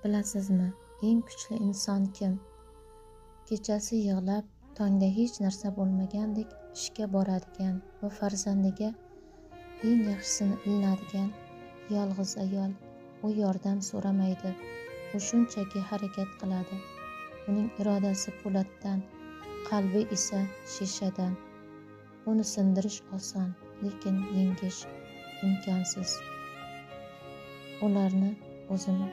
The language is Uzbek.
Bilasizmi, eng kuchli inson kim? Kechasi yig'lab, tongda hech narsa bo'lmagandek ishga boradigan va farzandiga eng yaxshisini ilinadigan yolg'iz ayol. U yordam so'ramaydi, u shunchaki harakat qiladi. Uning irodasi po'latdan, qalbi esa shishadan. Uni sindirish oson, lekin yengish imkonsiz. Ularni o'zim